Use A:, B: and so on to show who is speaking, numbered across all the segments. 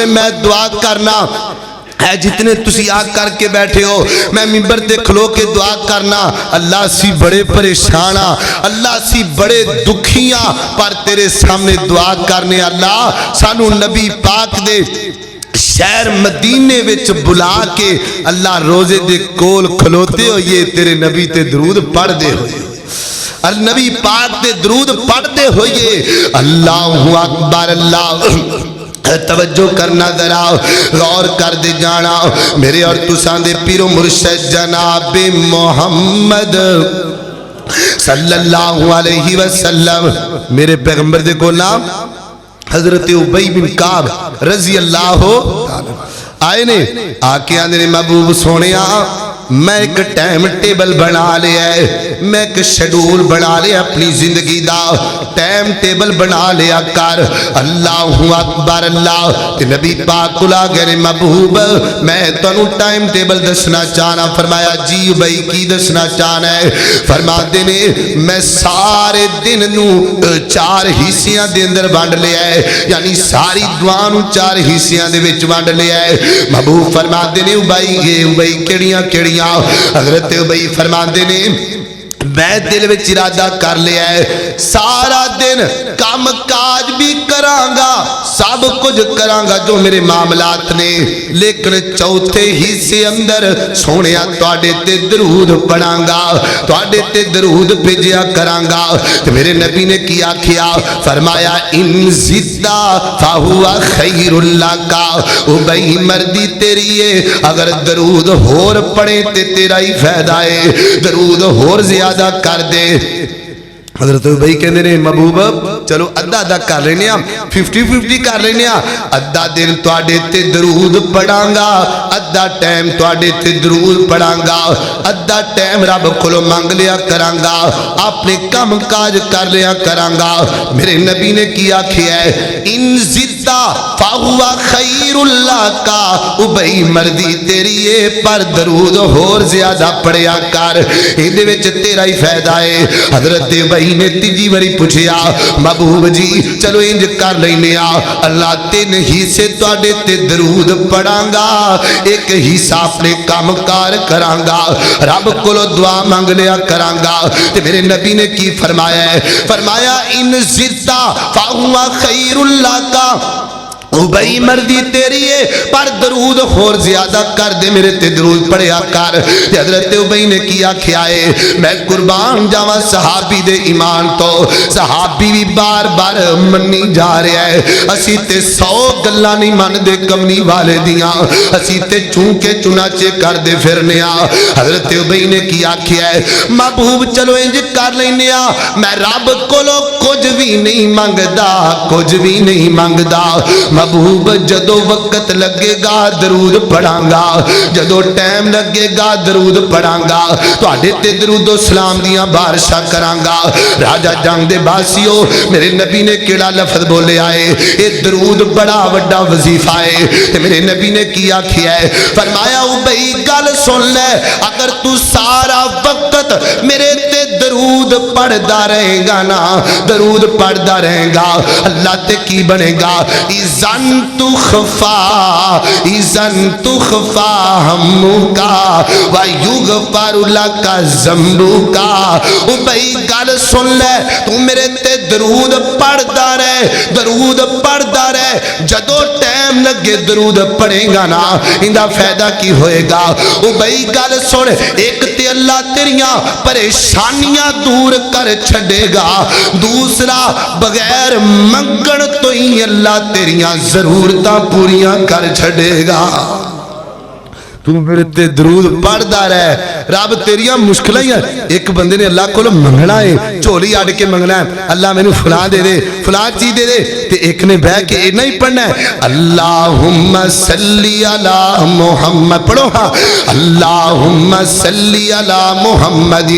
A: اوے میں دعا کرنا ہے جتنے تسی آ کر کے بیٹھے ہو میں منبر تے کھلو کے دعا کرنا اللہ سی بڑے پریشانا اللہ سی بڑے دکھیاں پر تیرے سامنے دعا کرنے اللہ سانو نبی پاک دے شہر مدینے وچ بلا کے اللہ روزے دے کول کھلوتے ہو یہ تیرے نبی تے درود پڑھ دے ہوئے اور نبی پاک دے درود پڑھ دے ہوئے اللہ اکبر اللہ توجہ کرنا ذرا غور کر دے جانا میرے اور تسان دے پیر و مرشد جناب محمد صلی اللہ علیہ وسلم میرے پیغمبر دے کو نام حضرت ابی بن کعب رضی اللہ آئے نے آکے آنے نے محبوب سونیا میں ایک ٹائم ٹیبل بنا لیا ہے میں ایک شیڈول بنا لیا اپنی زندگی دا ٹائم ٹیبل بنا لیا کر اللہ اکبر اللہ تے نبی پاک کلا گئے محبوب میں تنو ٹائم ٹیبل دسنا چاہنا فرمایا جی بھائی کی دسنا چاہنا ہے فرما دینے میں سارے دن نو 4 حصیاں دے اندر بانڈ لیا ہے یعنی ساری دعانو 4 حصیاں دے وچ بانڈ لیا ہے محبوب فرما دینے بھائی کیڑیاں حضرت ابی فرماندے نے میں دل وچ ارادہ کر لیا ہے سارا دن کام کاج بھی کرانگا سب کچھ کرانگا جو میرے معاملات نے لیکن چوتھے حصے اندر سونیا تواڈے تے درود پڑھانگا تواڈے تے درود بھیجیا کرانگا تو میرے نبی نے کیا کیا فرمایا ان زدہ فہوا خیر اللہ کا ابی مردی تیری ہے اگر درود ہور پڑھیں تے تیرا ہی فائدہ ہے درود ہور زیادہ کر دے حضرت ابی کہندے نے محبوب چلو ادھا کر لینے 50-50 کر لینے ادھا دن تواڈے تے درود پڑھانگا ادھا ٹائم تواڈے تے درود پڑھانگا ادھا ٹائم رب کولو مانگ لیا کرانگا اپنے کام کاج کر لیا کرانگا میرے نبی نے کیا کیا ہے ان زدہ فہوا خیر اللہ کا ابی مردی تیری ہے پر درود ہور زیادہ پڑھیا کر ایدے وچ تیرا ہی فائدہ ہے حضرت ابی نے تیجی وری پوچھیا محبوب جی چلو انج کر لینیا اللہ 3 حصے تواڈے تے درود پڑھانگا ایک حصہ اپنے کام کار کرانگا رب کولو دعا مانگ لیا کرانگا تے میرے نبی نے کی فرمایا ہے فرمایا ان زدہ فہوا خیر اللہ کا ابی مردی تیری ہے پر درود خور زیادہ کر دے میرے تے درود پڑھیا کر حضرت ابی نے کیا کھائے میں قربان جاواں صحابی دے ایمان تو صحابی بھی بار بار منی جا رہا ہے اسی تے 100 گلاں نہیں من دے کمنی والے دیاں اسی تے چونکے چناچے کر دے پھرنیا حضرت ابی نے کیا کھائے محبوب چلو انج کر لینیا میں رب کولو کچھ بھی نہیں مانگدا کچھ بھی نہیں مانگدا محبوب جدو وقت لگے گا درود پڑھانگا جدو ٹائم لگے گا درود پڑھانگا تو آڈے تے درود و سلام دیاں بارشاہ کرانگا راجہ جنگ دے باسیو میرے نبی نے کیڑا لفظ بولے آئے اے درود بڑا وڈا وظیفہ ہے تے میرے نبی نے کیا ہے فرمایا ابی گل سن لے اگر تو سارا وقت میرے تے درود پڑھدا رہے گا نا درود پڑھدا رہے گا اللہ تے کی بنے گا اذن تخفا ہمکا ویغفر لکا ذنبکا ابی گل سن لے تو میرے تے درود پڑھدا رہے جدو ٹائم لگے درود پڑھے گا نا اندہ فائدہ کی ہوئے گا ابی گل سن ایک تے اللہ تیریاں پریشانیاں دور کر چھڑے گا دوسرا بغیر منگن تو ہی اللہ تیریاں ضرورتاں پوریاں کر چھڑے گا تو میرے تے درود پڑھدا رہے رب تیریاں مشکلیں ہیں ایک بندے نے اللہ کو منگنا ہے چولی آڑ کے منگنا ہے اللہ میں نے فلاں دے دے فلاں چیز دے دے تے ایک نے بہ کے نہیں پڑھنا ہے اللہم صلی علی محمد پڑھو ہاں اللہم صلی علی محمد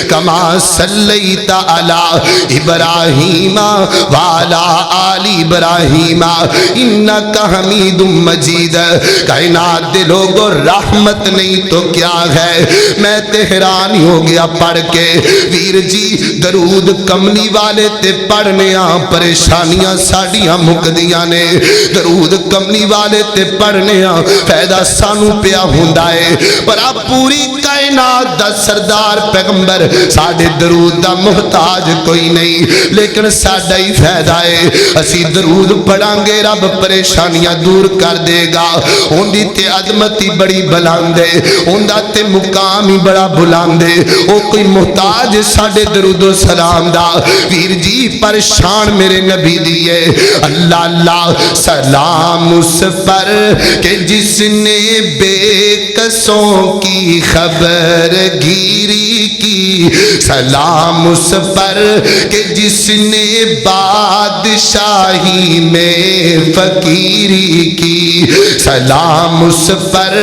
A: کما صلیت علی ابراہیم وعلا آل ابراہیم انکا حمید مجید کائنات دے لوگوں رحمت نہیں تو کیا ہے میں تے حیران ہی ہو گیا پڑھ کے ویر جی درود کملی والے تے پڑھنے پریشانیاں ساڈیاں مکدیاں نے درود کملی والے تے پڑھنے فائدہ سانو پیا ہوندا ہے پر آپ پوری کائنات دا سردار پیغمبر ساڈے درود دا محتاج کوئی نہیں لیکن ساڈا ہی فائدہ ہے اسی درود پڑھاں گے رب پریشانیاں دور کر دے گا ہوندی تے عظمت ہی بڑی بلند ہے ہوندا تے مقام ہی بڑا بلند ہے او کوئی محتاج ساڈے درود و سلام دا ویر جی پریشان میرے نبی دیئے اللہ اللہ سلام اس پر کہ جس نے بے کسوں کی خبر گیری کی سلام اس پر کہ جس نے بادشاہی میں فقیری کی سلام اس پر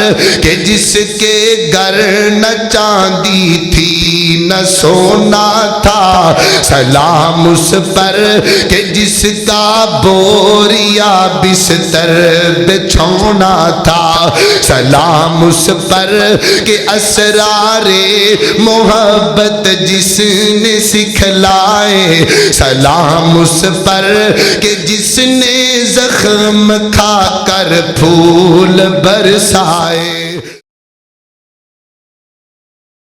A: کہ جس کے گھر نہ چاندی تھی نہ سونا تھا سلام اس پر کہ جس کا بوریا بستر بچھونا تھا سلام اس پر کہ اسرار محبت جس نے سکھلائے سلام اس پر کہ جس نے زخم کھا کر پھول برسائے